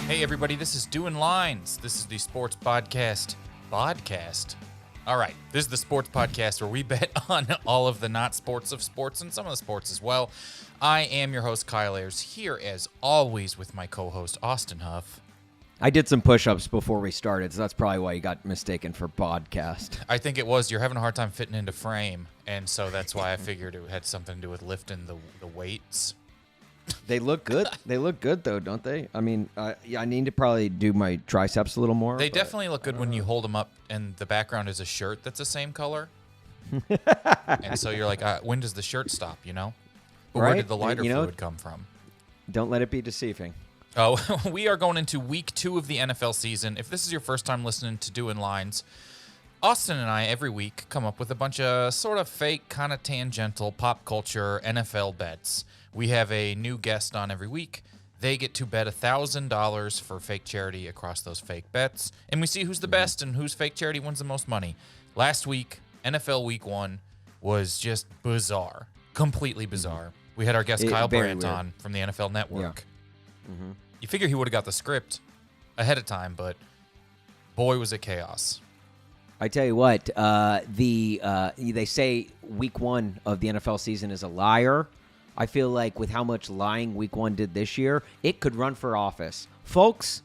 Hey everybody, this is Doing Lines. This is the sports podcast. Podcast? All right, this is the sports podcast where we bet on all of the not sports of sports and some of the sports as well. I am your host, Kyle Ayers, here as always with my co-host, Austin Huff. I did some push-ups before we started, so that's probably why you got mistaken for podcast. I think it was. You're having a hard time fitting into frame, and so that's why I figured it had something to do with lifting the weights. They look good. They look good, though, don't they? I mean, I need to probably do my triceps a little more. They definitely look good when you hold them up, and the background is a shirt that's the same color. And so you're like, when does the shirt stop, you know? But where did the lighter fluid come from? Don't let it be deceiving. Oh, we are going into week 2 of the NFL season. If this is your first time listening to Doing Lines, Austin and I every week come up with a bunch of sort of fake, kind of tangential pop culture NFL bets. We have a new guest on every week. They get to bet $1,000 for fake charity across those fake bets, and we see who's the best and whose fake charity wins the most money. Last week, NFL Week 1 was just bizarre, completely bizarre. We had our guest Kyle Brandt on from the NFL Network. Yeah. Mm-hmm. You figure he would have got the script ahead of time, but boy, was it chaos. I tell you what, they say week 1 of the NFL season is a liar. I feel like with how much lying week 1 did this year, it could run for office. Folks,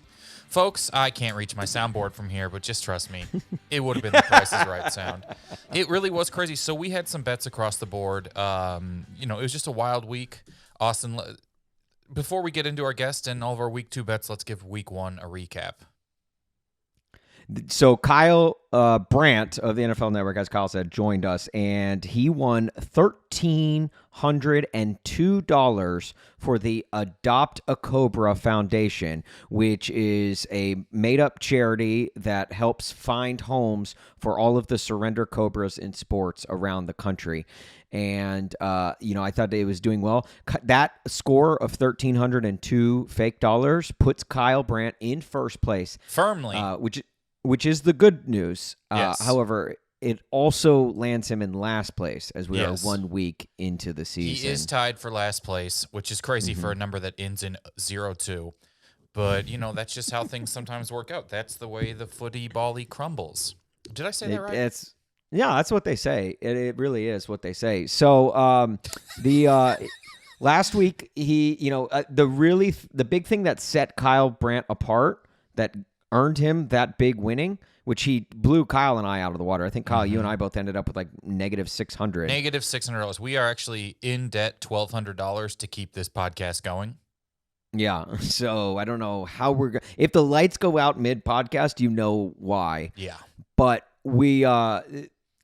I can't reach my soundboard from here, but just trust me, it would have been the Price is Right sound. It really was crazy. So we had some bets across the board. It was just a wild week. Austin, before we get into our guest and all of our week 2 bets, let's give week 1 a recap. So Kyle Brandt of the NFL Network, as Kyle said, joined us, and he won $1,302 for the Adopt a Cobra Foundation, which is a made-up charity that helps find homes for all of the surrender cobras in sports around the country. And, I thought that it was doing well. That score of $1,302 fake dollars puts Kyle Brandt in first place. Firmly. Which is the good news. Yes. However, it also lands him in last place as we are 1 week into the season. He is tied for last place, which is crazy for a number that ends in 0-2. But, that's just how things sometimes work out. That's the way the footy bally crumbles. Did I say that right? That's what they say. It really is what they say. So last week, he, the big thing that set Kyle Brandt apart, that earned him that big winning, which he blew Kyle and I out of the water. I think, Kyle, you and I both ended up with like negative $600. Negative $600. We are actually in debt $1,200 to keep this podcast going. Yeah, so I don't know how we're going. If the lights go out mid-podcast, you know why. Yeah. But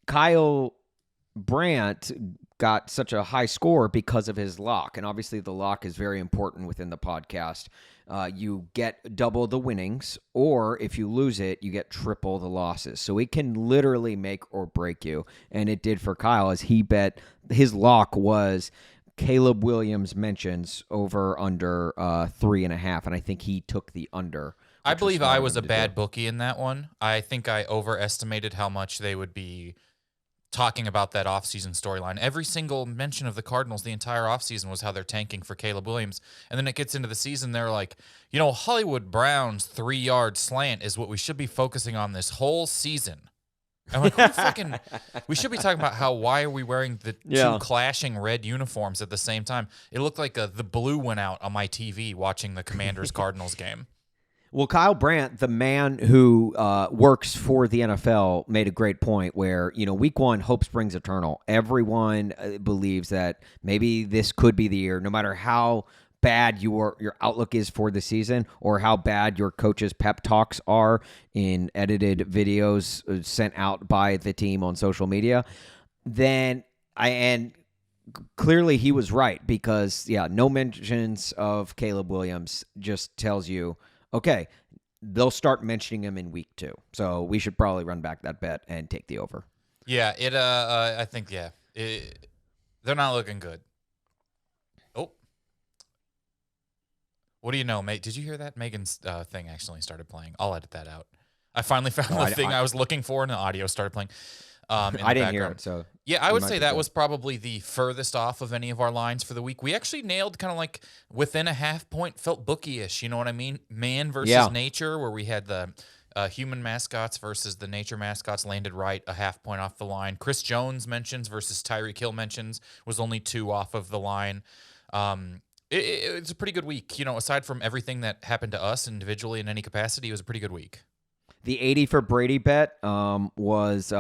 Kyle Brandt got such a high score because of his lock, and obviously the lock is very important within the podcast. You get double the winnings, or if you lose it, you get triple the losses. So it can literally make or break you, and it did for Kyle, as he bet his lock was Caleb Williams mentions over under 3.5, and I think he took the under. I believe I was a bad bookie in that one. I think I overestimated how much they would be talking about that offseason storyline. Every single mention of the Cardinals the entire offseason was how they're tanking for Caleb Williams. And then it gets into the season, they're like, Hollywood Brown's 3-yard slant is what we should be focusing on this whole season. I'm like, we should be talking about why are we wearing the two clashing red uniforms at the same time? It looked like the blue went out on my TV watching the Commanders-Cardinals game. Well, Kyle Brandt, the man who works for the NFL, made a great point where, week 1, hope springs eternal. Everyone believes that maybe this could be the year, no matter how bad your outlook is for the season or how bad your coach's pep talks are in edited videos sent out by the team on social media. And clearly he was right because, no mentions of Caleb Williams just tells you, okay, they'll start mentioning him in week 2. So we should probably run back that bet and take the over. Yeah, I think, they're not looking good. Oh. What do you know, mate? Did you hear that? Megan's thing actually started playing. I'll edit that out. I finally found the thing I was looking for, and the audio started playing. In I the didn't hear background. it, so Yeah, I you would might say be that good. was probably the furthest off of any of our lines for the week. We actually nailed kind of like within a half point, felt bookie-ish. You know what I mean? Man versus Yeah. nature, where we had the human mascots versus the nature mascots landed right a half point off the line. Chris Jones mentions versus Tyreek Hill mentions was only 2 off of the line. It's a pretty good week. You know, aside from everything that happened to us individually in any capacity, it was a pretty good week. The 80 for Brady bet was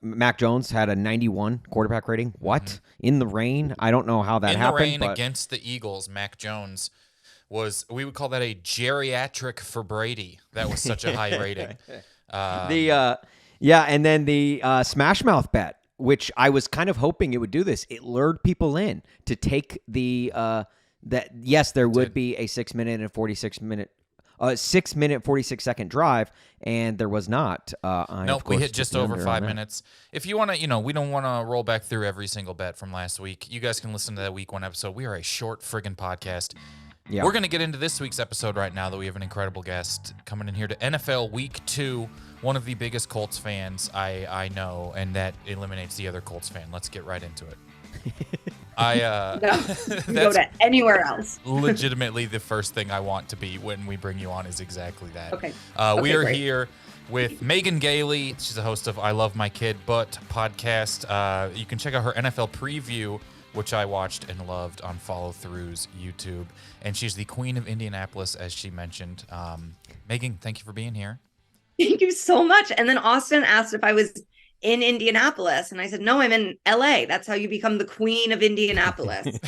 Mac Jones had a 91 quarterback rating. What? In the rain? I don't know how that in happened. the rain but against the Eagles, Mac Jones we would call that a geriatric for Brady. That was such a high rating. And then the Smash Mouth bet, which I was kind of hoping it would do this. It lured people in to take the that yes, there would be a 6 minute and 6 minute 46-second drive, and there was not. Nope, we hit just over 5 minutes. If you want to, we don't want to roll back through every single bet from last week. You guys can listen to that week 1 episode. We are a short friggin' podcast. Yeah. We're going to get into this week's episode right now that we have an incredible guest coming in here to NFL Week 2, one of the biggest Colts fans I know, and that eliminates the other Colts fan. Let's get right into it. No, go to anywhere else. Legitimately the first thing I want to be when we bring you on is exactly that. Okay. We are great. here with Megan Gailey. She's the host of I Love My Kid But podcast. You can check out her NFL preview, which I watched and loved on Follow Through's YouTube. And she's the queen of Indianapolis, as she mentioned. Megan, thank you for being here. Thank you so much. And then Austin asked if I was in Indianapolis, and I said, no, I'm in LA. That's how you become the queen of Indianapolis.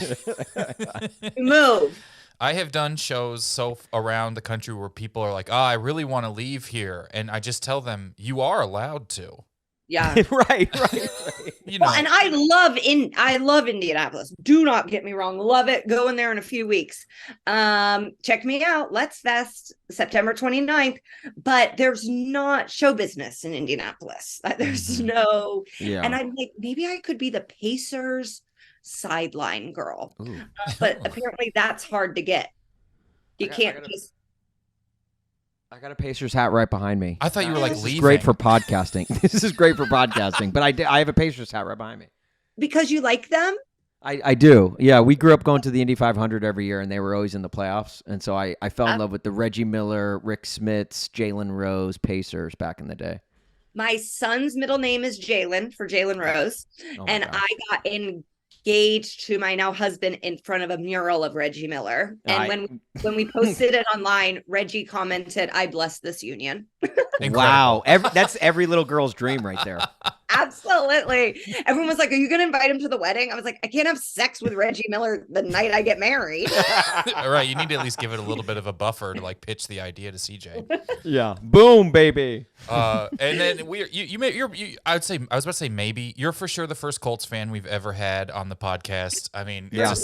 You move. I have done shows around the country where people are like, I really want to leave here. And I just tell them, you are allowed to. Yeah. right. Well, and I love Indianapolis. Do not get me wrong. Love it. Going there in a few weeks. Check me out. Let's Fest, September 29th. But there's not show business in Indianapolis. There's no. Yeah. And I'm like, maybe I could be the Pacers sideline girl. Ooh. But apparently that's hard to get. You can't just. I got a Pacers hat right behind me. I thought you were like This leaving. is great for podcasting. This is great for podcasting. But I have a Pacers hat right behind me. Because you like them? I do. Yeah, we grew up going to the Indy 500 every year, and they were always in the playoffs. And so I fell in love with the Reggie Miller, Rick Smits, Jalen Rose Pacers back in the day. My son's middle name is Jalen for Jalen Rose. Oh my And gosh. I got engaged to my now husband in front of a mural of Reggie Miller. And when we posted it online, Reggie commented, "I bless this union." Wow. That's every little girl's dream right there. Absolutely. Everyone was like, "Are you going to invite him to the wedding?" I was like, "I can't have sex with Reggie Miller the night I get married." All right, you need to at least give it a little bit of a buffer to like pitch the idea to CJ. Yeah. Boom, baby. And then I was about to say maybe you're for sure the first Colts fan we've ever had on the podcast. I mean, Yeah.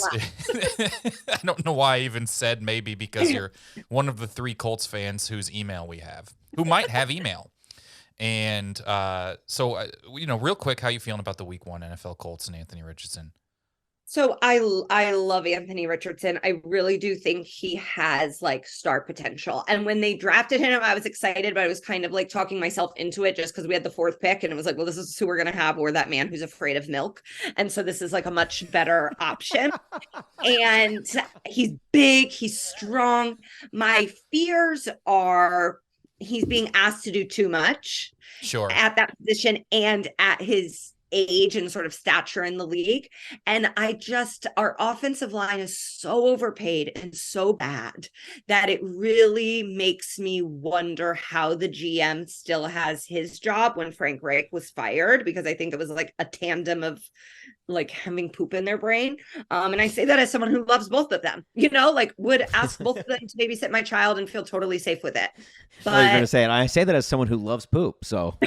I don't know why I even said maybe because you're one of the 3 Colts fans whose email we have, who might have email. And so real quick, how you feeling about the Week 1 NFL Colts and Anthony Richardson? So I love Anthony Richardson. I really do think he has like star potential. And when they drafted him, I was excited, but I was kind of like talking myself into it just because we had the 4th pick. And it was like, well, this is who we're going to have. We're that man who's afraid of milk. And so this is like a much better option. And he's big, he's strong. My fears are he's being asked to do too much at that position and at his age and sort of stature in the league. And our offensive line is so overpaid and so bad that it really makes me wonder how the GM still has his job when Frank Reich was fired, because I think it was like a tandem of like having poop in their brain. And I say that as someone who loves both of them, like would ask both of them to babysit my child and feel totally safe with it. But I was going to say, and I say that as someone who loves poop. So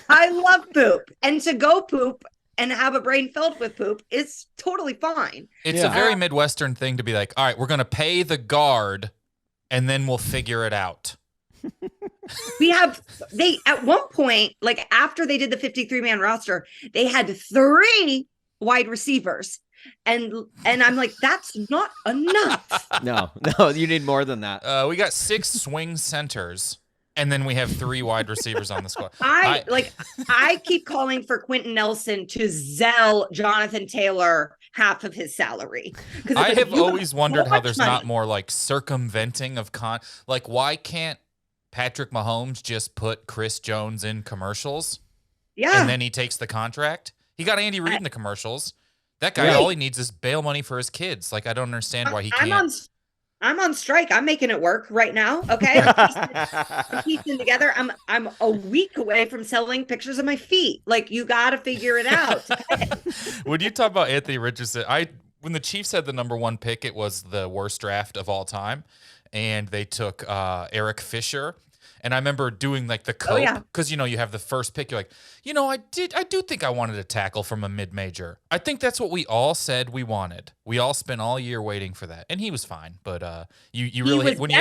I love poop, and to go poop and have a brain filled with poop is totally fine. It's a very Midwestern thing to be like, all right, we're going to pay the guard and then we'll figure it out. At one point, like after they did the 53-man roster, they had 3 wide receivers. And I'm like, that's not enough. No, you need more than that. We got 6 swing centers. And then we have 3 wide receivers on the squad. I keep calling for Quentin Nelson to Zell Jonathan Taylor half of his salary. I have always wondered how there's money. not more like circumventing of like why can't Patrick Mahomes just put Chris Jones in commercials? Yeah. And then he takes the contract. He got Andy Reid in the commercials. That guy, all he needs is bail money for his kids. Like, I don't understand why he can't. I'm on strike. I'm making it work right now. Okay. I'm piecing together. I'm a week away from selling pictures of my feet. Like, you got to figure it out. When you talk about Anthony Richardson, when the Chiefs had the number 1 pick, it was the worst draft of all time. And they took Eric Fisher. And I remember doing like the cope because, you have the first pick. You're like, I do think I wanted a tackle from a mid-major. I think that's what we all said we wanted. We all spent all year waiting for that. And he was fine. But you really, when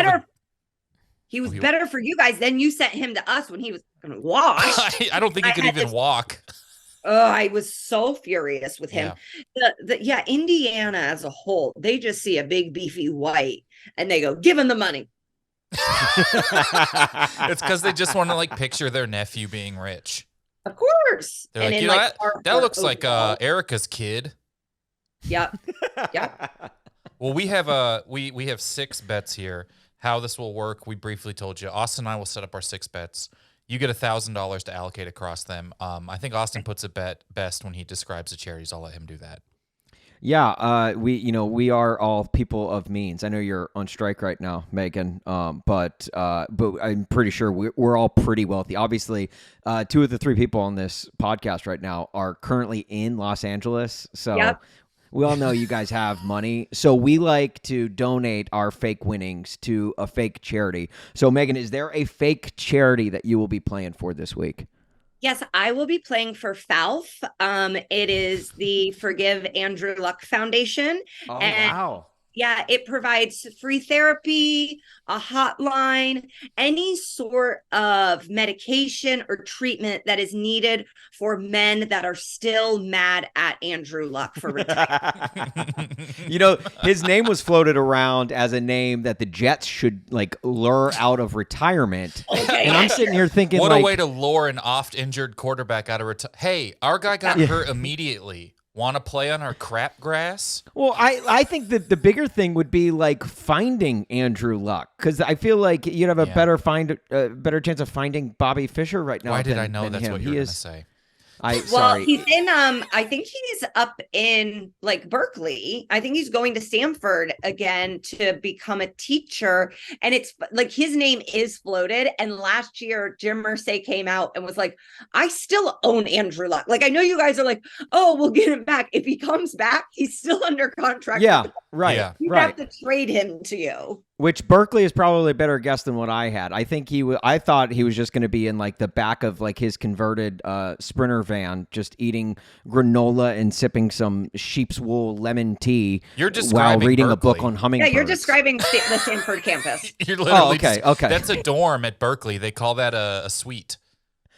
he was better for you guys. Then you sent him to us when he was going to wash. I don't think he could even walk. Oh, I was so furious with him. Indiana as a whole, they just see a big beefy white and they go, give him the money. It's because they just want to like picture their nephew being rich. Of course. They're like, that looks like Erica's kid. Yep. Yep. Well, we have 6 bets here. How this will work, we briefly told you. Austin and I will set up our 6 bets. You get $1,000 to allocate across them. I think Austin puts it best when he describes the charities. I'll let him do that. Yeah, we are all people of means. I know you're on strike right now, Megan, but I'm pretty sure we're all pretty wealthy. Obviously, 2 of the 3 people on this podcast right now are currently in Los Angeles, so we all know you guys have money. So we like to donate our fake winnings to a fake charity. So Megan, is there a fake charity that you will be playing for this week? Yes, I will be playing for FALF. It is the Forgive Andrew Luck Foundation. Oh, wow. Yeah, it provides free therapy, a hotline, any sort of medication or treatment that is needed for men that are still mad at Andrew Luck for retiring. His name was floated around as a name that the Jets should like lure out of retirement. Okay. And I'm sitting here thinking, what a way to lure an oft-injured quarterback out of retirement. Hey, our guy got hurt immediately. Want to play on our crap grass? Well, I think that the bigger thing would be like finding Andrew Luck, because I feel like you'd have a better chance of finding Bobby Fisher right now. Why did I know that's him. what you were going to say? Sorry. He's in I think he's up in like Berkeley. I think he's going to Stanford again to become a teacher, and it's like his name is floated. And last year Jim Irsay came out and was like, I still own Andrew Luck. Like, I know you guys are like, oh, we'll get him back. If he comes back, he's still under contract. You have to trade him to you. Which Berkeley is probably a better guess than what I had. I think I thought he was just going to be in like the back of like his converted Sprinter van, just eating granola and sipping some sheep's wool lemon tea while reading a book on hummingbirds. Yeah, you're describing the Stanford campus. You're literally okay. That's a dorm at Berkeley. They call that a suite.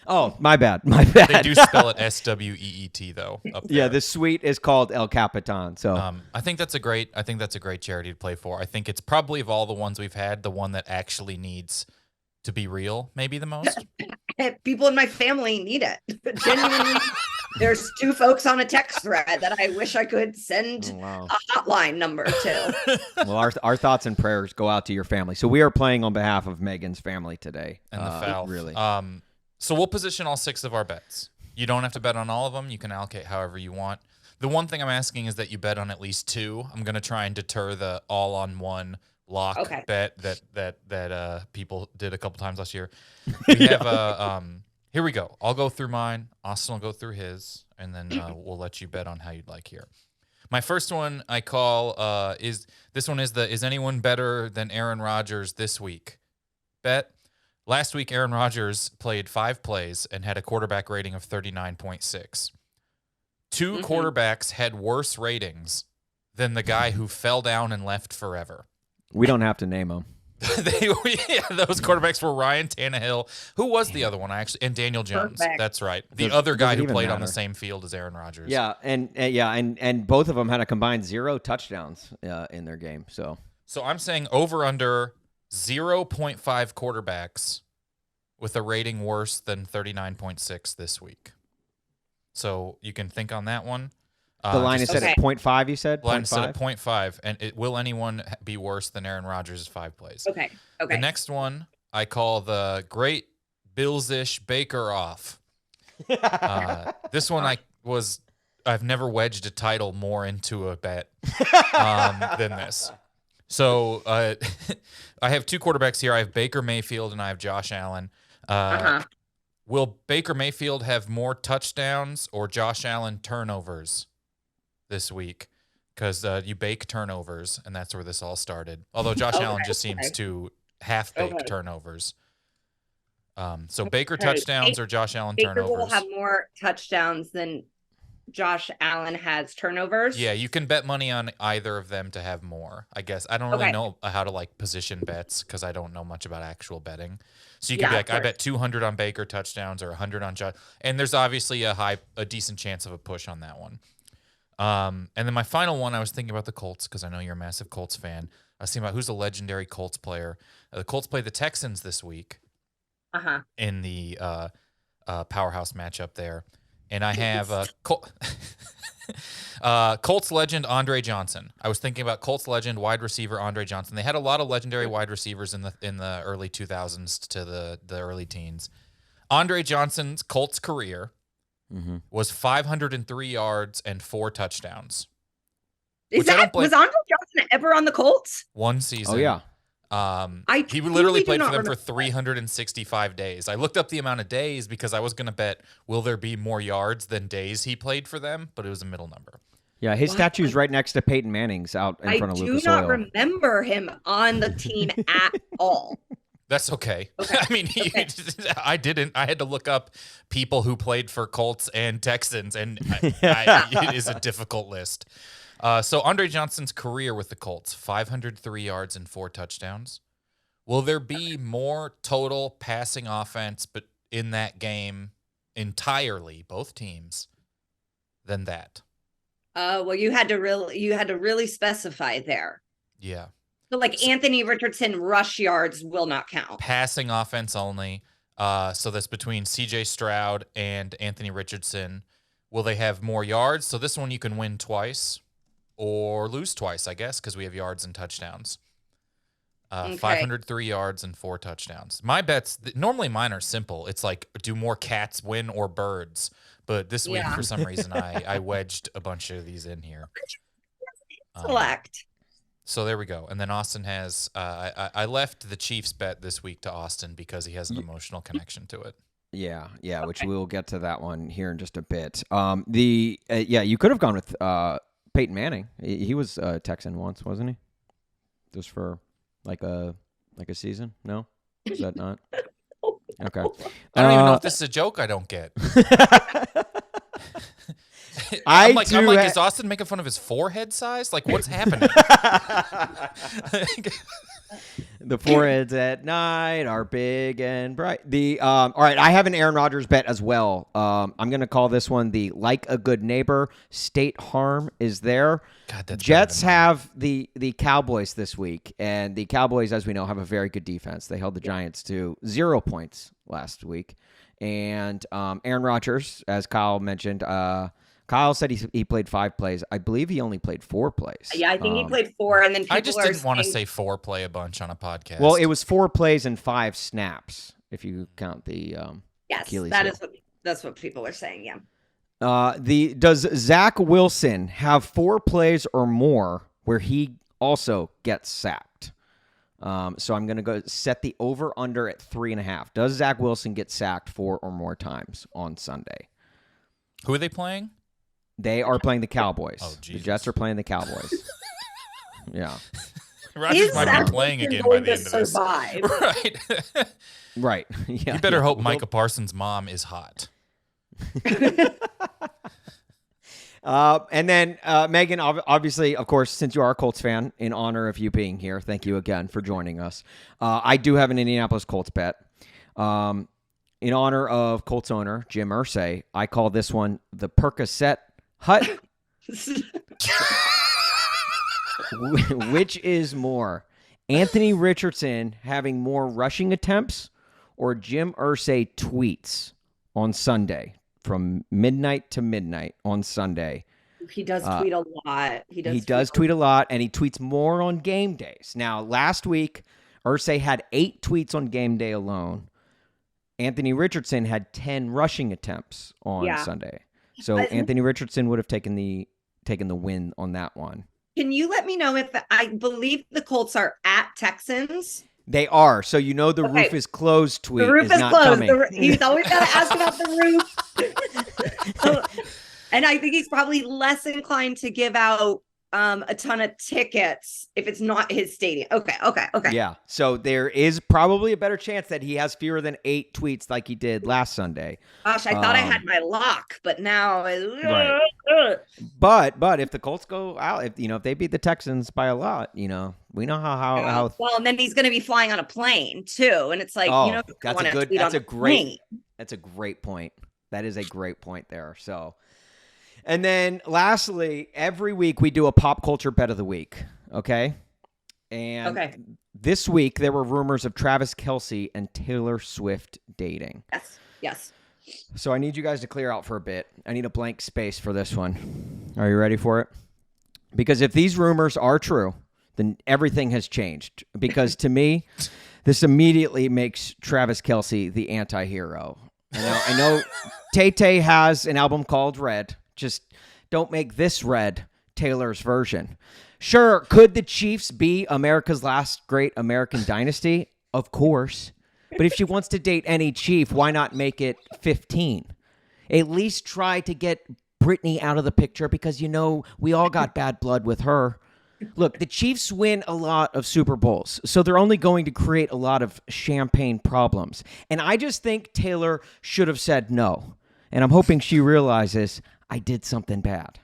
Oh, my bad. They do spell it SWEET though. Up there. Yeah, the suite is called El Capitan. So I think that's a great charity to play for. I think it's probably of all the ones we've had, the one that actually needs to be real, maybe the most. People in my family need it. Genuinely, there's 2 folks on a text thread that I wish I could send a hotline number to. Well, our thoughts and prayers go out to your family. So we are playing on behalf of Megan's family today. And the FALF. Really. So we'll position all 6 of our bets. You don't have to bet on all of them. You can allocate however you want. The one thing I'm asking is that you bet on at least 2. I'm going to try and deter the all-on-one lock bet that people did a couple times last year. We have here we go. I'll go through mine. Austin will go through his, and then we'll let you bet on how you'd like here. My first one I call is anyone better than Aaron Rodgers this week? Bet. Last week, Aaron Rodgers played 5 plays and had a quarterback rating of 39.6. 2 quarterbacks had worse ratings than the guy who fell down and left forever. We don't have to name them. Those quarterbacks were Ryan Tannehill. Who was the other one? And Daniel Jones. Perfect. That's right. The other guy who played on the same field as Aaron Rodgers. Yeah, and both of them had a combined 0 touchdowns in their game. So I'm saying over under 0.5 quarterbacks with a rating worse than 39.6 this week. So you can think on that one. The line is set at 0.5, you said? Line is set at 0.5. And will anyone be worse than Aaron Rodgers' 5 plays? Okay. The next one I call the Great Bills-ish Baker Off. This one I've never wedged a title more into a bet than this. So I have 2 quarterbacks here. I have Baker Mayfield and I have Josh Allen. Will Baker Mayfield have more touchdowns or Josh Allen turnovers this week? Because you bake turnovers, and that's where this all started. Although Josh Allen just seems to half-bake turnovers. So Baker touchdowns or Josh Allen turnovers? Baker will have more touchdowns than Josh Allen has turnovers. Yeah, you can bet money on either of them to have more, I guess. I don't really know how to position bets because I don't know much about actual betting. So you can be like, I bet 200 on Baker touchdowns or 100 on Josh. And there's obviously a decent chance of a push on that one. And then my final one, I was thinking about the Colts because I know you're a massive Colts fan. I was thinking about who's a legendary Colts player. The Colts play the Texans this week in the powerhouse matchup there. And I have Colts legend Andre Johnson. I was thinking about Colts legend wide receiver Andre Johnson. They had a lot of legendary wide receivers in the early 2000s to the early teens. Andre Johnson's Colts career was 503 yards and 4 touchdowns. Was Andre Johnson ever on the Colts? One season. Oh, yeah. He literally played for them for 365 days. I looked up the amount of days because I was going to bet, will there be more yards than days he played for them? But it was a middle number. Yeah, his statue's right next to Peyton Manning's out in front of Lucas Oil. I do not remember him on the team at all. That's okay. I mean, I didn't. I had to look up people who played for Colts and Texans, and it is a difficult list. So Andre Johnson's career with the Colts, 503 yards and 4 touchdowns. Will there be more total passing offense but in that game entirely, both teams, than that? Well, you had to really specify there. Yeah. So Anthony Richardson rush yards will not count. Passing offense only. So that's between CJ Stroud and Anthony Richardson. Will they have more yards? So this one you can win twice. Or lose twice, I guess, because we have yards and touchdowns. 503 yards and 4 touchdowns. My bets, normally mine are simple. It's like, do more cats win or birds? But this week, for some reason, I wedged a bunch of these in here. Select. So there we go. And then Austin has, I left the Chiefs bet this week to Austin because he has an emotional connection to it. Yeah, which we'll get to that one here in just a bit. You could have gone with Peyton Manning. He was a Texan once, wasn't he? Just for like a season? No? Is that not? Okay. I don't even know if this is a joke I don't get. I'm like, is Austin making fun of his forehead size? Like, what's happening? The foreheads at night are big and bright. All right, I have an Aaron Rodgers bet as well. I'm going to call this one the like a good neighbor. State Farm is there. God, that's Jets have the Cowboys this week, and the Cowboys, as we know, have a very good defense. They held the Giants to 0 points last week. And Aaron Rodgers, as Kyle mentioned, Kyle said he played 5 plays. I believe he only played 4 plays. Yeah, I think he played 4, and then I just didn't want to say 4 play a bunch on a podcast. Well, it was 4 plays and 5 snaps if you count the Achilles heel. That's what people are saying. Yeah. Does Zach Wilson have 4 plays or more where he also gets sacked? So I'm going to go set the over under at 3.5. Does Zach Wilson get sacked 4 or more times on Sunday? Who are they playing? They are playing the Cowboys. Oh, the Jets are playing the Cowboys. Yeah. Rodgers might be playing again by the end of this. Right. Right. Yeah. You better hope Micah Parsons' mom is hot. And then, Megan, obviously, of course, since you are a Colts fan, in honor of you being here, thank you again for joining us. I do have an Indianapolis Colts bet. In honor of Colts owner Jim Irsay, I call this one the Percocet Hut. Which is more, Anthony Richardson having more rushing attempts or Jim Irsay tweets on Sunday from midnight to midnight on Sunday. He does tweet a lot. He does tweet a lot, and he tweets more on game days. Now, last week, Irsay had 8 tweets on game day alone. Anthony Richardson had 10 rushing attempts on Sunday. So Anthony Richardson would have taken the win on that one. Can you let me know if I believe the Colts are at Texans? They are. So the roof is closed tweet the roof is not closed. coming. He's always got to ask about the roof. And I think he's probably less inclined to give out a ton of tickets if it's not his stadium. Okay. Yeah. So there is probably a better chance that he has fewer than 8 tweets like he did last Sunday. Gosh, I thought I had my lock, but now right. But if the Colts go out, if they beat the Texans by a lot, we know how well, and then he's going to be flying on a plane too, and it's like that's a great point. That is a great point there. So. And then lastly, every week we do a pop culture bet of the week, okay? And this week there were rumors of Travis Kelce and Taylor Swift dating. Yes. So I need you guys to clear out for a bit. I need a blank space for this one. Are you ready for it? Because if these rumors are true, then everything has changed. Because to me, this immediately makes Travis Kelce the anti-hero. I know Tay-Tay has an album called Red. Just don't make this Red Taylor's version. Sure, could the Chiefs be America's last great American dynasty? Of course. But if she wants to date any Chief, why not make it 15? At least try to get Britney out of the picture because, we all got bad blood with her. Look, the Chiefs win a lot of Super Bowls, so they're only going to create a lot of champagne problems. And I just think Taylor should have said no. And I'm hoping she realizes I did something bad.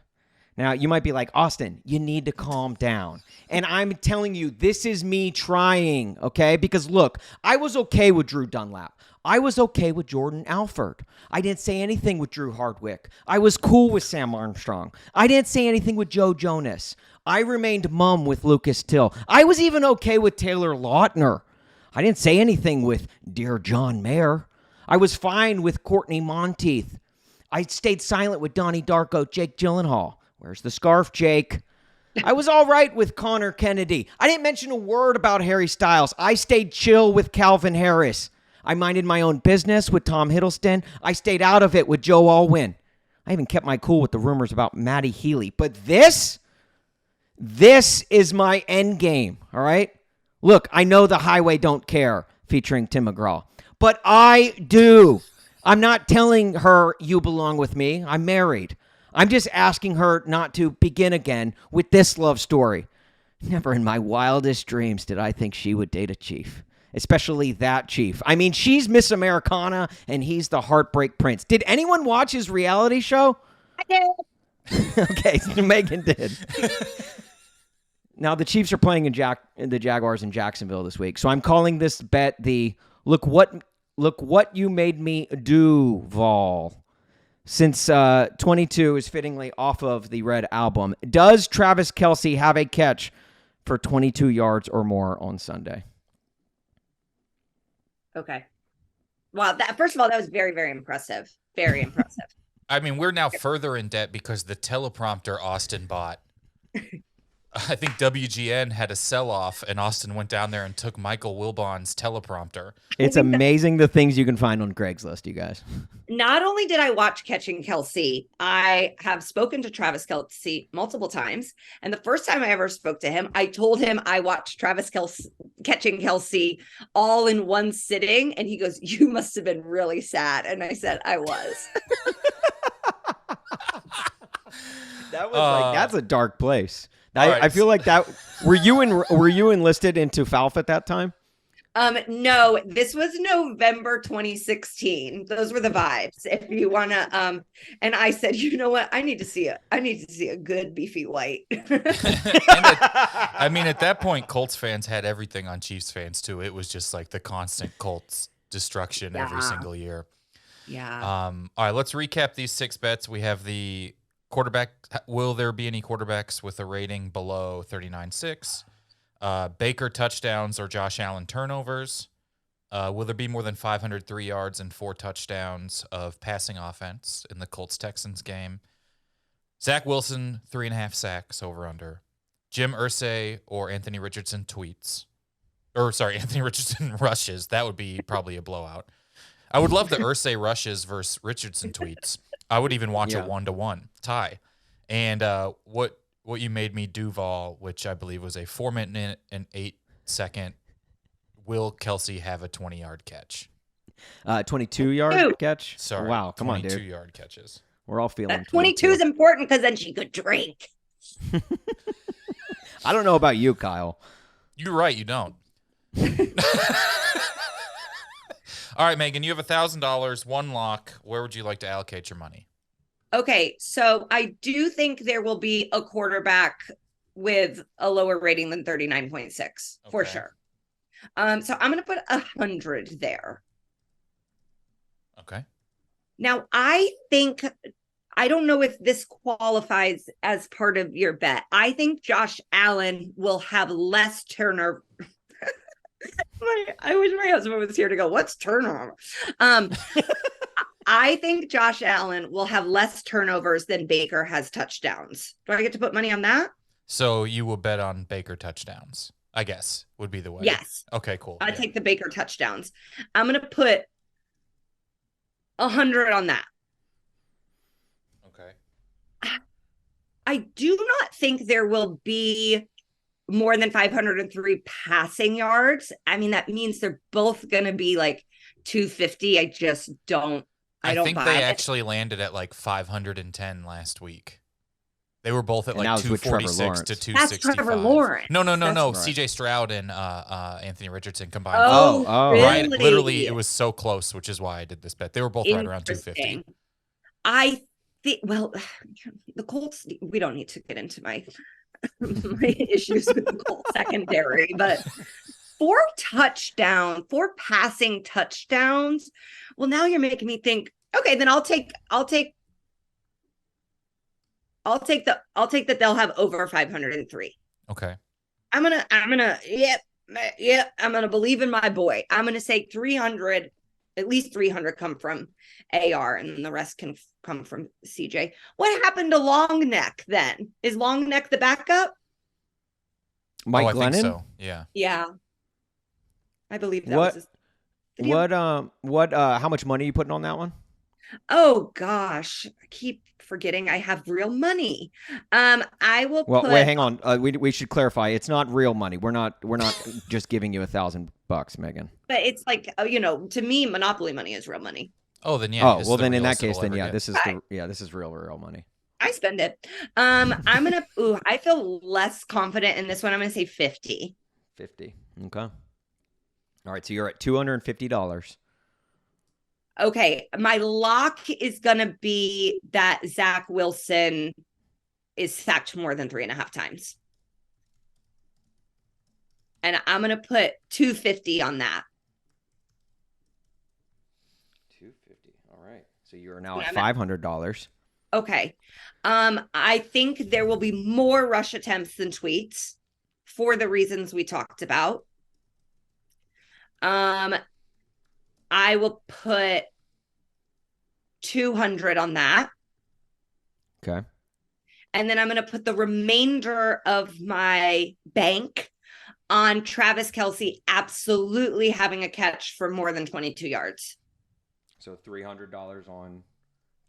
Now, you might be like, Austin, you need to calm down. And I'm telling you, this is me trying, okay? Because, look, I was okay with Drew Dunlap. I was okay with Jordan Alford. I didn't say anything with Drew Hardwick. I was cool with Sam Armstrong. I didn't say anything with Joe Jonas. I remained mum with Lucas Till. I was even okay with Taylor Lautner. I didn't say anything with Dear John Mayer. I was fine with Courtney Monteith. I stayed silent with Donnie Darko, Jake Gyllenhaal. Where's the scarf, Jake? I was all right with Connor Kennedy. I didn't mention a word about Harry Styles. I stayed chill with Calvin Harris. I minded my own business with Tom Hiddleston. I stayed out of it with Joe Alwyn. I even kept my cool with the rumors about Maddie Healy. But this is my end game, all right? Look, I know the Highway Don't Care featuring Tim McGraw, but I do. I'm not telling her you belong with me. I'm married. I'm just asking her not to begin again with this love story. Never in my wildest dreams did I think she would date a Chief, especially that Chief. I mean, she's Miss Americana and he's the Heartbreak Prince. Did anyone watch his reality show? I did. Okay, Megan did. Now, the Chiefs are playing the Jaguars in Jacksonville this week, so I'm calling this bet the Look What You Made Me Do, Vol. Since 22 is fittingly off of the Red album, does Travis Kelce have a catch for 22 yards or more on Sunday? Okay. Wow. First of all, that was very, very impressive. Very impressive. I mean, we're now further in debt because the teleprompter Austin bought. I think WGN had a sell-off, and Austin went down there and took Michael Wilbon's teleprompter. It's amazing the things you can find on Craigslist, you guys. Not only did I watch Catching Kelce, I have spoken to Travis Kelce multiple times. And the first time I ever spoke to him, I told him I watched Travis Kelce, Catching Kelce all in one sitting. And he goes, "You must have been really sad." And I said, "I was." That was that's a dark place. Right. I feel like that. Were you enlisted into FALF at that time? No, this was November 2016. Those were the vibes. If you want to, and I said, you know what? I need to see a good beefy white. I mean, at that point, Colts fans had everything on Chiefs fans too. It was just like the constant Colts destruction every single year. Yeah. All right, let's recap these 6 bets. We have the quarterback. Will there be any quarterbacks with a rating below 39.6? Baker touchdowns or Josh Allen turnovers. Will there be more than 503 yards and 4 touchdowns of passing offense in the Colts-Texans game? Zach Wilson, 3.5 sacks over under. Jim Irsay or Anthony Richardson tweets. Anthony Richardson rushes. That would be probably a blowout. I would love the Irsay rushes versus Richardson tweets. I would even watch a 1-1 tie. And what you made me Duval, which I believe was a 4-minute and 8-second. Will Kelce have a 20-yard catch? 22-yard catch? Sorry. Wow, come on, dude. 22-yard catches. We're all feeling 22 is important because then she could drink. I don't know about you, Kyle. You're right, you don't. All right, Megan, you have $1,000, one lock. Where would you like to allocate your money? Okay, so I do think there will be a quarterback with a lower rating than 39.6 for sure. So I'm going to put 100 there. Okay. Now, I don't know if this qualifies as part of your bet. I think Josh Allen will have less turnover. I wish my husband was here to go, what's turnover? I think Josh Allen will have less turnovers than Baker has touchdowns. Do I get to put money on that? So you will bet on Baker touchdowns, I guess, would be the way. Yes. Okay, cool. I take the Baker touchdowns. I'm going to put 100 on that. Okay. I do not think there will be more than 503 passing yards. I mean, that means they're both going to be like 250. I just don't. I don't think buy they it. actually landed at like 510 last week. They were both at And like that was with Trevor 246 to Lawrence. 265. That's Trevor Lawrence. No. Right. CJ Stroud and Anthony Richardson combined. Oh, really? Right. Literally, it was so close, which is why I did this bet. They were both right around 250. I think, well, the Colts, we don't need to get into my issues with the Colts secondary, but 4 passing touchdowns. Well, now you're making me think, okay, then I'll take that they'll have over 503. Okay. I'm gonna believe in my boy. I'm gonna say 300, at least 300 come from AR, and then the rest can come from CJ. What happened to Long Neck then? Is Long Neck the backup? Mike I Glennon? think so. Yeah. Yeah, I believe that was. How much money are you putting on that one? Oh gosh, I keep forgetting I have real money. I will. Well, wait, hang on. We should clarify. It's not real money. We're not just giving you $1,000, Megan. But it's like, to me, Monopoly money is real money. Oh, then yeah. Oh, well, then in that case, then yeah, get. this is real money. I spend it. I'm gonna. I feel less confident in this one. I'm gonna say 50. 50. Okay. All right, so you're at $250. Okay, my lock is gonna be that Zach Wilson is sacked more than 3.5 times, and I'm gonna put 250 on that. 250. All right, so you are now at $500. Okay, I think there will be more rush attempts than tweets for the reasons we talked about. I will put 200 on that. Okay. And then I'm going to put the remainder of my bank on Travis Kelce absolutely having a catch for more than 22 yards. So $300 on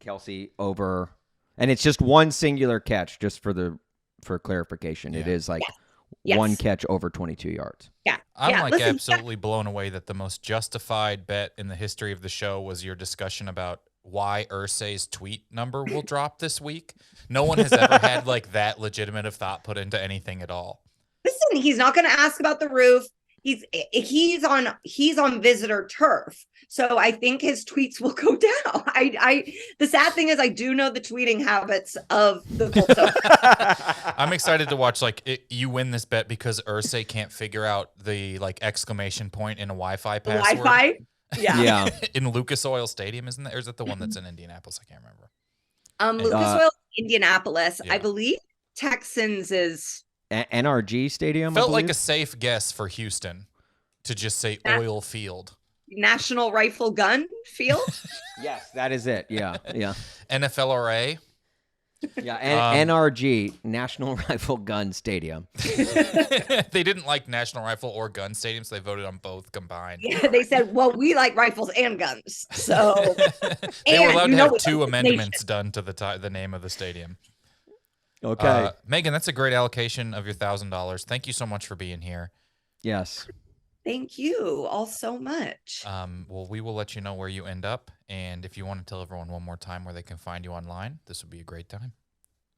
Kelce over, and it's just one singular catch, just for clarification. Yeah. It is like one catch over 22 yards. Yeah. I'm absolutely blown away that the most justified bet in the history of the show was your discussion about why Irsay's tweet number will drop this week. No one has ever had like that legitimate of thought put into anything at all. Listen, he's not going to ask about the roof. He's on visitor turf. So I think his tweets will go down. The sad thing is I do know the tweeting habits of the Colts. I'm excited to watch you win this bet because Irsay can't figure out the like exclamation point in a Wi-Fi password. Wi-Fi? Yeah. In Lucas Oil Stadium, isn't that? Or is it the one that's in Indianapolis? I can't remember. Lucas Oil, Indianapolis. Yeah. I believe Texans is NRG Stadium. Felt like a safe guess for Houston to just say Oil Field. National Rifle Gun Field. Yes, that is it. Yeah. NFLRA. Yeah, and NRG, National Rifle Gun Stadium. They didn't like National Rifle or Gun Stadium, so they voted on both combined. Yeah, they said, well, we like rifles and guns. So they were allowed to have 2 amendments done to the name of the stadium. Okay. Megan, that's a great allocation of your $1,000. Thank you so much for being here. Yes. Thank you all so much. Well, we will let you know where you end up. And if you want to tell everyone one more time where they can find you online, this would be a great time.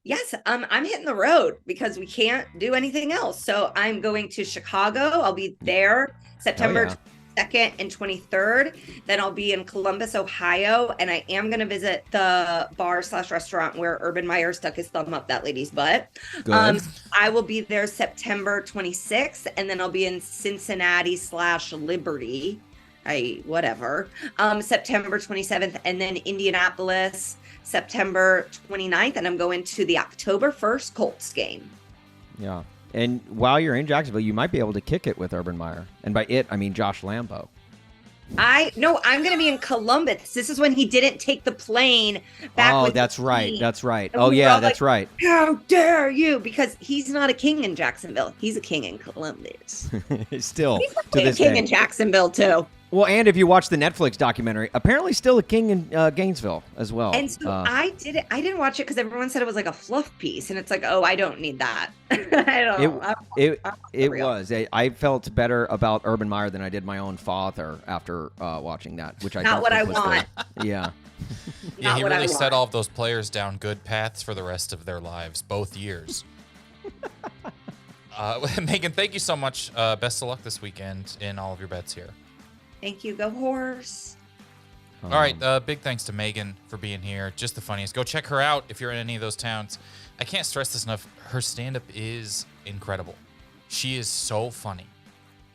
Yes, I'm hitting the road because we can't do anything else. So I'm going to Chicago. I'll be there September 2nd and 23rd. Then I'll be in Columbus, Ohio. And I am going to visit the bar/restaurant where Urban Meyer stuck his thumb up that lady's butt. Good. I will be there September 26th. And then I'll be in Cincinnati/Liberty. September 27th. And then Indianapolis, September 29th. And I'm going to the October 1st Colts game. Yeah. And while you're in Jacksonville, you might be able to kick it with Urban Meyer. And by it, I mean Josh Lambo. I'm going to be in Columbus. This is when he didn't take the plane back. Oh, with that's the right. team. That's right. And Oh, we were yeah, all that's right. How dare you? Because he's not a king in Jacksonville. He's a king in Columbus. Still, He's to a this king day. in Jacksonville, too. Well, and if you watch the Netflix documentary, apparently still a king in Gainesville as well. And so I didn't watch it because everyone said it was like a fluff piece. And it's like, oh, I don't need that. I don't. It was. I felt better about Urban Meyer than I did my own father after watching that, which I Not don't what think I was want. Yeah. Yeah, he what I really set want. all of those players down good paths for the rest of their lives, both years. Megan, thank you so much. Best of luck this weekend in all of your bets here. Thank you. Go horse. All right, big thanks to Megan for being here. Just the funniest. Go check her out if you're in any of those towns. I can't stress this enough. Her stand-up is incredible. She is so funny.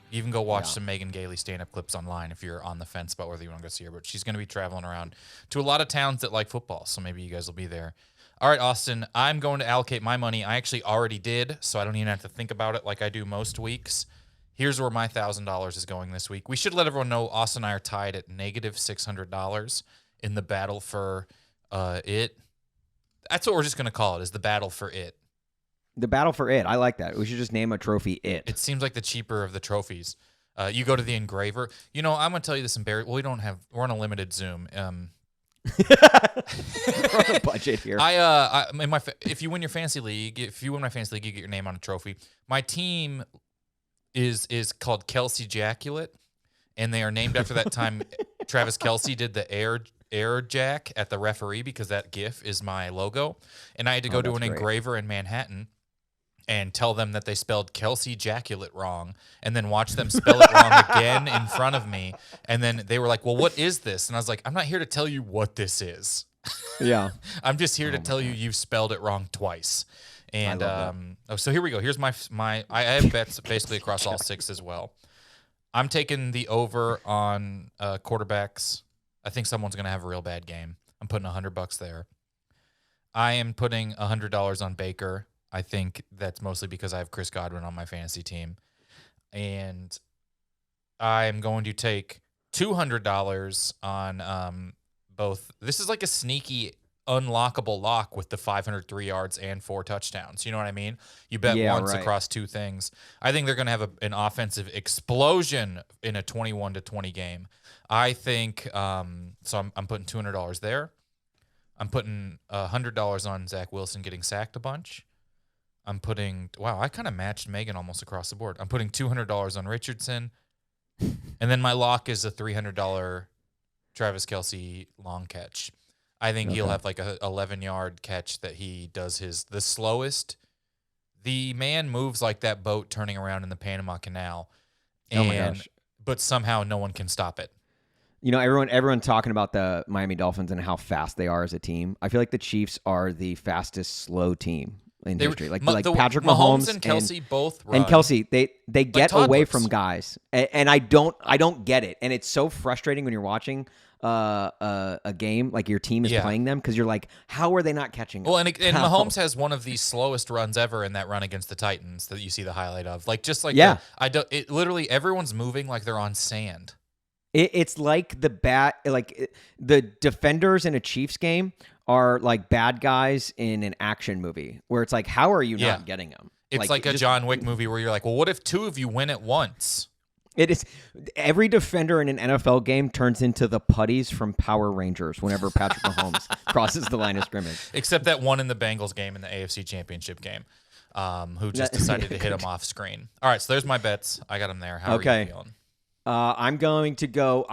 You can go watch some Megan Gailey stand-up clips online if you're on the fence about whether you want to go see her. But she's going to be traveling around to a lot of towns that like football, so maybe you guys will be there. All right, Austin, I'm going to allocate my money. I actually already did, so I don't even have to think about it like I do most weeks. Here's where my $1,000 is going this week. We should let everyone know Austin and I are tied at negative $600 in the battle for it. That's what we're just going to call it, is the battle for it. The battle for it. I like that. We should just name a trophy it. It seems like the cheaper of the trophies. You go to the engraver. You know, I'm going to tell you this embarrassing. Well, we're on a limited Zoom. We're on a budget here. If you win your fantasy league, you get your name on a trophy. My team is called Kelce Jaculate, and they are named after that time Travis Kelce did the air jack at the referee, because that GIF is my logo. And I had to go to an engraver in Manhattan and tell them that they spelled Kelce Jaculate wrong, and then watch them spell it wrong again in front of me. And then they were like, well, what is this? And I was like, I'm not here to tell you what this is. Yeah. I'm just here to tell you you've spelled it wrong twice. And so here we go. Here's my I have bets basically across all 6 as well. I'm taking the over on quarterbacks. I think someone's going to have a real bad game. I'm putting $100 there. I am putting $100 on Baker. I think that's mostly because I have Chris Godwin on my fantasy team. And I am going to take $200 on both. This is like a sneaky unlockable lock with the 503 yards and 4 touchdowns. You know what I mean? You bet once across 2 things. I think they're going to have an offensive explosion in a 21-20 game. I think so. I'm putting $200 there. I'm putting $100 on Zach Wilson getting sacked a bunch. I'm putting I kind of matched Megan almost across the board. I'm putting $200 on Richardson, and then my lock is a $300 Travis Kelce long catch. I think he'll have like a 11-yard catch that he does the slowest. The man moves like that boat turning around in the Panama Canal, but somehow no one can stop it. You know, everyone talking about the Miami Dolphins and how fast they are as a team. I feel like the Chiefs are the fastest slow team in history. Like Patrick Mahomes and Kelce both run. And Kelce, they get away from guys, and I don't get it. And it's so frustrating when you're watching a game like your team is playing them, because you're like, how are they not catching them? Well, and Mahomes has one of the slowest runs ever in that run against the Titans that you see the highlight of. Like, just like literally everyone's moving like they're on sand. It's like the defenders in a Chiefs game are like bad guys in an action movie where it's like, how are you not getting them? It's like a John Wick movie where you're like, well, what if two of you win at once? It is. Every defender in an NFL game turns into the putties from Power Rangers whenever Patrick Mahomes crosses the line of scrimmage. Except that one in the Bengals game in the AFC Championship game, who just decided to hit him off screen. All right, so there's my bets. I got them there. How are you feeling? I'm going to go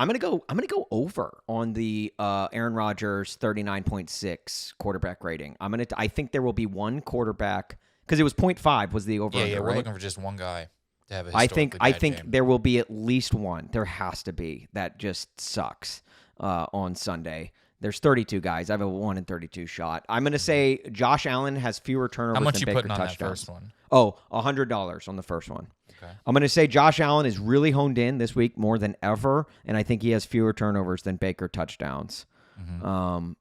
over on the Aaron Rodgers 39.6 quarterback rating. I think there will be one quarterback because it was 0.5 was the over. Yeah, we're right? looking for just one guy to have a I think game. there will be at least one. There has to be. That just sucks on Sunday. There's 32 guys. I have a 1 in 32 shot. I'm going to say Josh Allen has fewer turnovers How much than you Baker putting on touchdowns. that first one? Oh, $100 on the first one. Okay. I'm going to say Josh Allen is really honed in this week more than ever, and I think he has fewer turnovers than Baker touchdowns. Mm-hmm.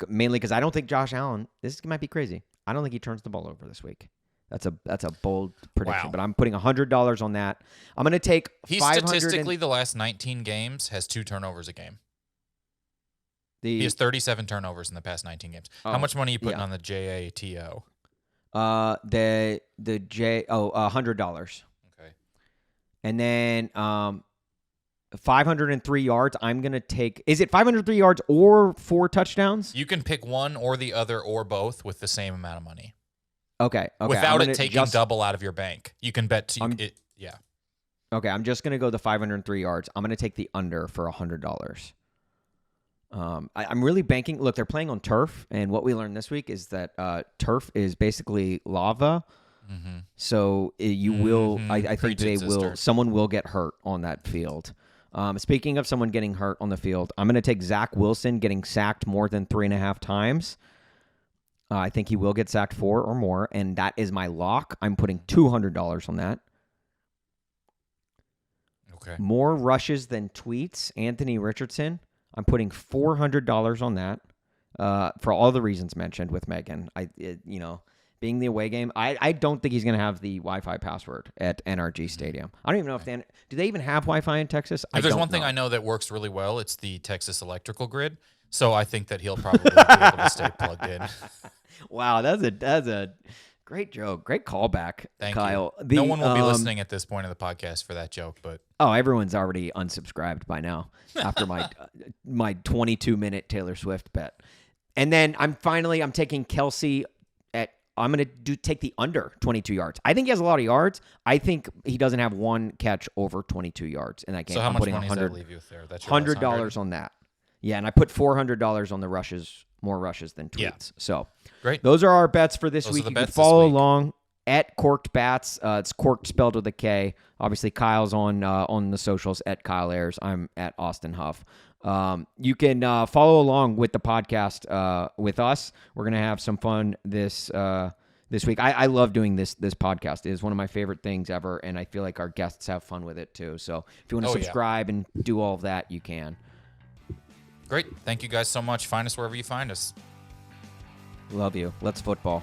Mainly because I don't think Josh Allen. This might be crazy. I don't think he turns the ball over this week. That's a bold prediction, but I'm putting $100 on that. I'm going to take. He statistically the last 19 games has 2 turnovers a game. He has 37 turnovers in the past 19 games. How much money are you putting on the JATO? $100. Okay. And then 503 yards. I'm gonna take. Is it 503 yards or 4 touchdowns? You can pick one or the other or both with the same amount of money. Okay. Without it taking double out of your bank, you can bet. Yeah. Okay, I'm just gonna go the 503 yards. I'm gonna take the under for $100. I'm really banking. Look, they're playing on turf, and what we learned this week is that turf is basically lava. Mm-hmm. So you will. I think sister. Someone will get hurt on that field. Speaking of someone getting hurt on the field, I'm going to take Zach Wilson getting sacked more than 3.5 times. I think he will get sacked 4 or more, and that is my lock. I'm putting $200 on that. Okay. More rushes than tweets. Anthony Richardson. I'm putting $400 on that for all the reasons mentioned with Megan. Being the away game, I don't think he's going to have the Wi-Fi password at NRG Stadium. I don't even know if do they even have Wi-Fi in Texas? If there's one thing I know that works really well, it's the Texas electrical grid. So I think that he'll probably be able to stay plugged in. Wow, that's a great joke. Great callback, Thank Kyle. You. No one will be listening at this point of the podcast for that joke, but everyone's already unsubscribed by now after my 22-minute Taylor Swift bet. And then I'm taking Kelce I'm going to take the under 22 yards. I think he has a lot of yards. I think he doesn't have one catch over 22 yards in that game. So how much money does that leave you with there? That's your $100 on that. Yeah, and I put $400 on the rushes, more rushes than tweets. Yeah. So great. Those are our bets for this week. You can follow along at Corked Bats. It's Corked spelled with a K. Obviously, Kyle's on the socials at Kyle Ayers. I'm at Austin Huff. You can follow along with the podcast with us. We're gonna have some fun this week. I love doing this podcast. It is one of my favorite things ever, and I feel like our guests have fun with it too. So if you want to subscribe and do all of that, you can. Great. Thank you guys so much. Find us wherever you find us. Love you. Let's football.